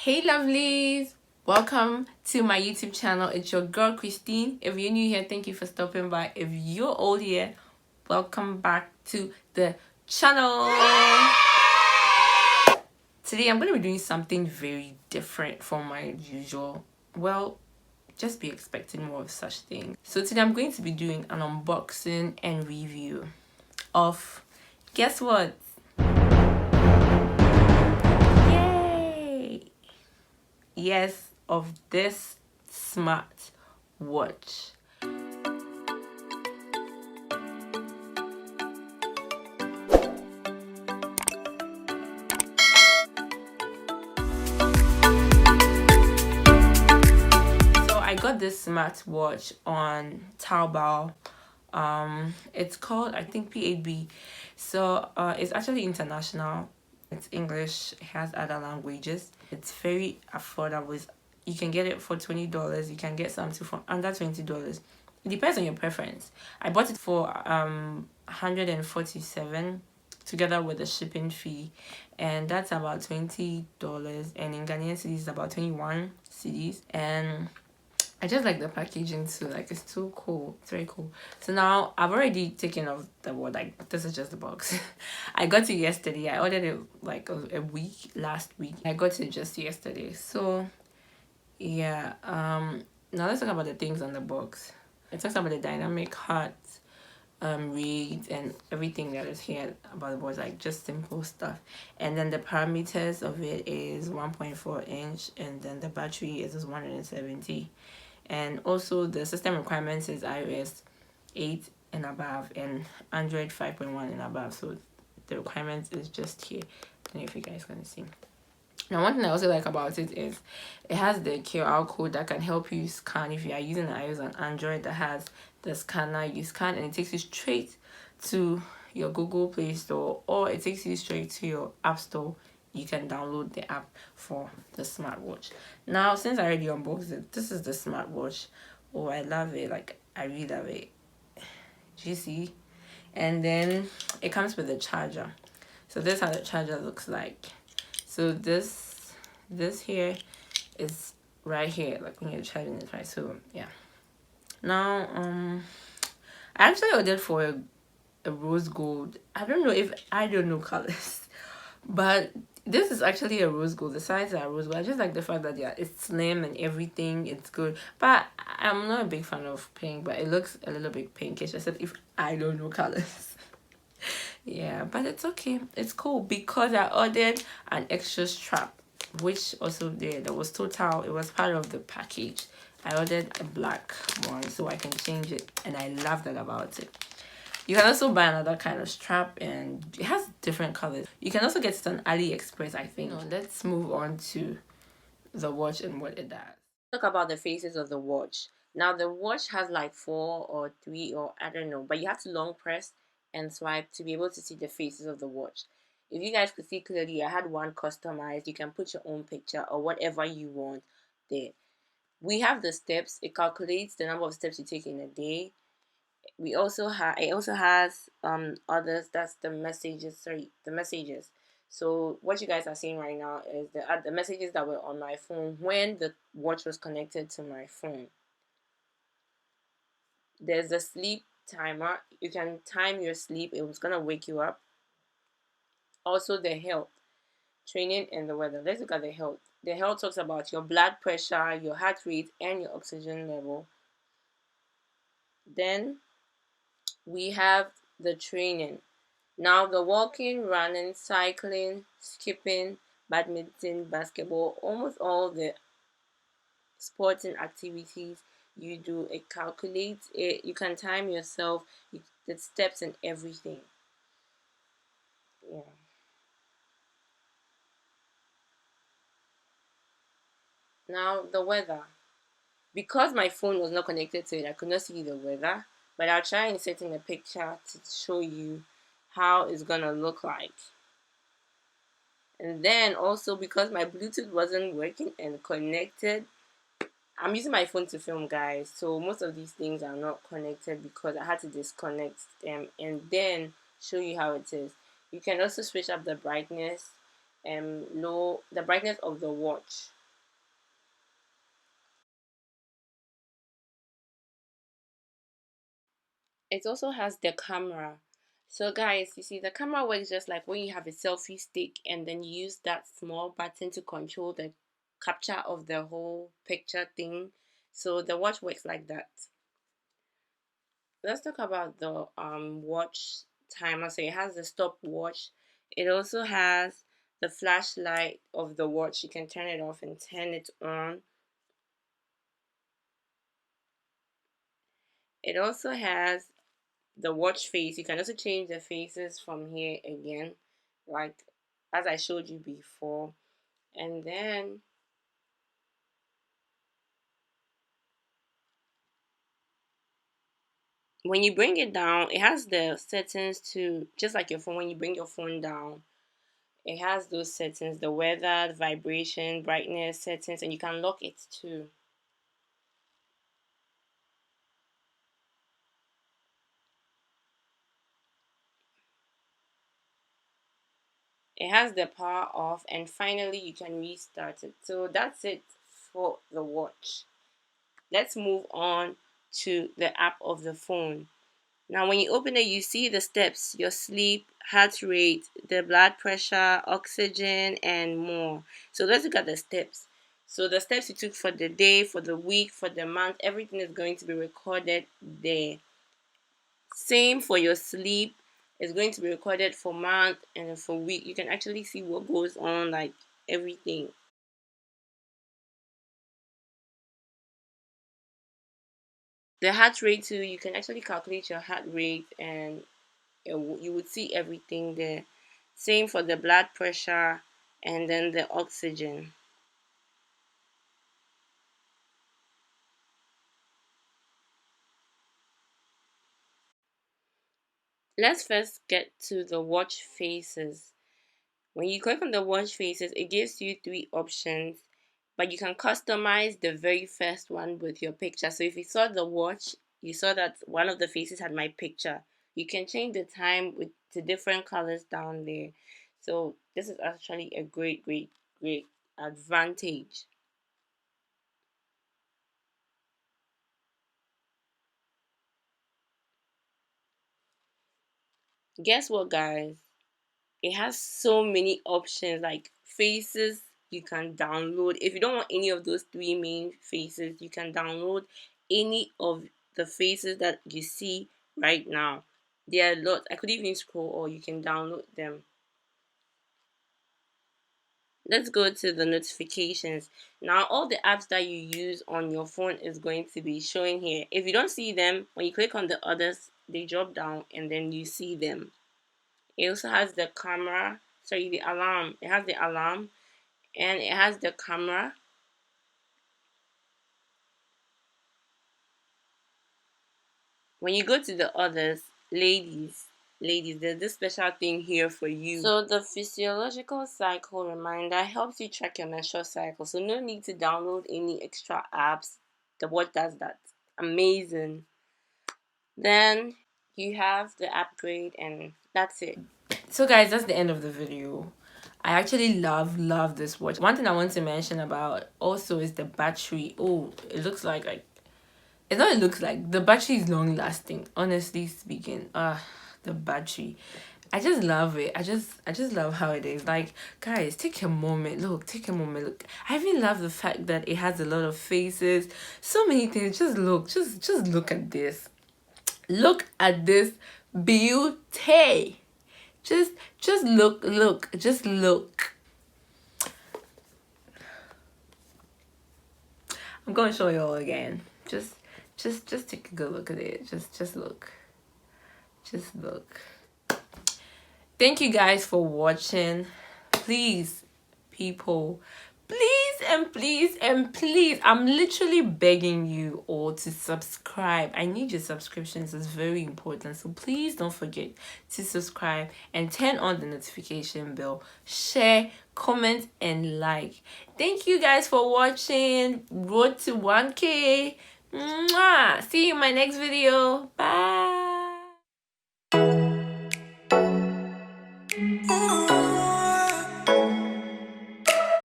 Hey lovelies, welcome to my YouTube channel. It's your girl Christine. If you're new here, thank you for stopping by. If you're old here, welcome back to the channel. Today I'm going to be doing something very different from my usual. Well, just be expecting more of such things. So today I'm going to be doing an unboxing and review of, guess what? Yes, of this smart watch. So I got this smartwatch on Taobao. It's called, I think, P8b. So it's actually international. It's English. It has other languages. It's very affordable. You can get it for $20. You can get something for under $20. It depends on your preference. I bought it for 147 together with the shipping fee, and that's about $20, and in Ghanaian cedis it's about 21 cedis. And I just like the packaging too. Like, it's too cool. It's very cool. So now I've already taken off the word. Like, this is just the box. I got it yesterday. I ordered it like last week. I got it just yesterday. So yeah. Now let's talk about the things on the box. It talks about the dynamic heart rate and everything that is here about the board, like just simple stuff. And then the parameters of it is 1.4 inch, and then the battery is 170. And also the system requirements is iOS 8 and above and Android 5.1 and above. So the requirements is just here. I don't know if you guys can see. Now, one thing I also like about it is it has the QR code that can help you scan. If you are using iOS and Android, that has the scanner, you scan and it takes you straight to your Google Play Store, or it takes you straight to your App Store. You can download the app for the smartwatch. Now, since I already unboxed it, this is the smartwatch. Oh, I love it. Like, I really love it. Do you see? And then it comes with a charger. So this is how the charger looks like. So this here is right here, like when you're charging it, right? So yeah. Now I actually ordered for a rose gold. I don't know colors, but this is actually a rose gold. The sides are rose gold. I just like the fact that, yeah, it's slim and everything. It's good, but I'm not a big fan of pink. But it looks a little bit pinkish. I said if I don't know colors. Yeah, but it's okay. It's cool because I ordered an extra strap, which also there was total. It was part of the package. I ordered a black one so I can change it, and I love that about it. You can also buy another kind of strap, and it has different colors. You can also get it on AliExpress, I think. Now, let's move on to the watch and what it does. Talk about the faces of the watch. Now, the watch has like 4 or 3, or I don't know, but you have to long press and swipe to be able to see the faces of the watch. If you guys could see clearly, I had one customized. You can put your own picture or whatever you want there. We have the steps. It calculates the number of steps you take in a day. We also have, it also has others. That's the messages. Sorry, the messages. So what you guys are seeing right now is the messages that were on my phone when the watch was connected to my phone. There's a sleep timer. You can time your sleep. It was gonna wake you up. Also the health, training, and the weather. Let's look at the health. The health talks about your blood pressure, your heart rate, and your oxygen level. Then we have the training. Now the walking, running, cycling, skipping, badminton, basketball, almost all the sporting activities you do, it calculates it. You can time yourself, the steps and everything. Yeah. Now the weather. Because my phone was not connected to it, I could not see the weather. But I'll try inserting a picture to show you how it's gonna look like. And then also, because my Bluetooth wasn't working and connected, I'm using my phone to film, guys. So most of these things are not connected because I had to disconnect them and then show you how it is. You can also switch up the brightness and the brightness of the watch. It also has the camera. So guys, you see the camera works just like when you have a selfie stick and then you use that small button to control the capture of the whole picture thing. So the watch works like that. Let's talk about the watch timer. So it has the stopwatch. It also has the flashlight of the watch. You can turn it off and turn it on. It also has the watch face. You can also change the faces from here again, like as I showed you before. And then when you bring it down, it has the settings to, just like your phone, when you bring your phone down, it has those settings, the weather, the vibration, brightness settings, and you can lock it too. It has the power off, and finally you can restart it. So that's it for the watch. Let's move on to the app of the phone. Now, when you open it, you see the steps, your sleep, heart rate, the blood pressure, oxygen, and more. So let's look at the steps. So the steps you took for the day, for the week, for the month, everything is going to be recorded there. Same for your sleep. It's going to be recorded for month and for week. You can actually see what goes on, like everything. The heart rate too, you can actually calculate your heart rate and you would see everything there. Same for the blood pressure and then the oxygen. Let's first get to the watch faces. When you click on the watch faces, it gives you three options, but you can customize the very first one with your picture. So if you saw the watch, you saw that one of the faces had my picture. You can change the time with to different colors down there. So this is actually a great, great, great advantage. Guess what, guys? It has so many options like faces you can download. If you don't want any of those three main faces, you can download any of the faces that you see right now. There are lots. I could even scroll, or you can download them. Let's go to the notifications. Now all the apps that you use on your phone is going to be showing here. If you don't see them, when you click on the others, they drop down and then you see them. It also has the camera, sorry, the alarm. It has the alarm and it has the camera. When you go to the others, ladies, there's this special thing here for you. So the physiological cycle reminder helps you track your menstrual cycle. So no need to download any extra apps. The watch does that. Amazing. Then you have the upgrade and that's it. So guys, that's the end of the video. I actually love this watch. One thing I want to mention about also is the battery. Oh, it looks like it's not, it looks like the battery is long lasting, honestly speaking. The battery, I just love it. I just love how it is. Like, guys, take a moment, take a moment, look. I even love the fact that it has a lot of faces, so many things. Just look, just look at this. Look at this beauty. Just look, just look. I'm gonna show you all again. Just take a good look at it. Just look. Just look. Thank you guys for watching. Please, people, please, I'm literally begging you all to subscribe. I need your subscriptions. It's very important. So please don't forget to subscribe and turn on the notification bell. Share, comment, and like. Thank you guys for watching. Road to 1K. Mwah! See you in my next video. Bye.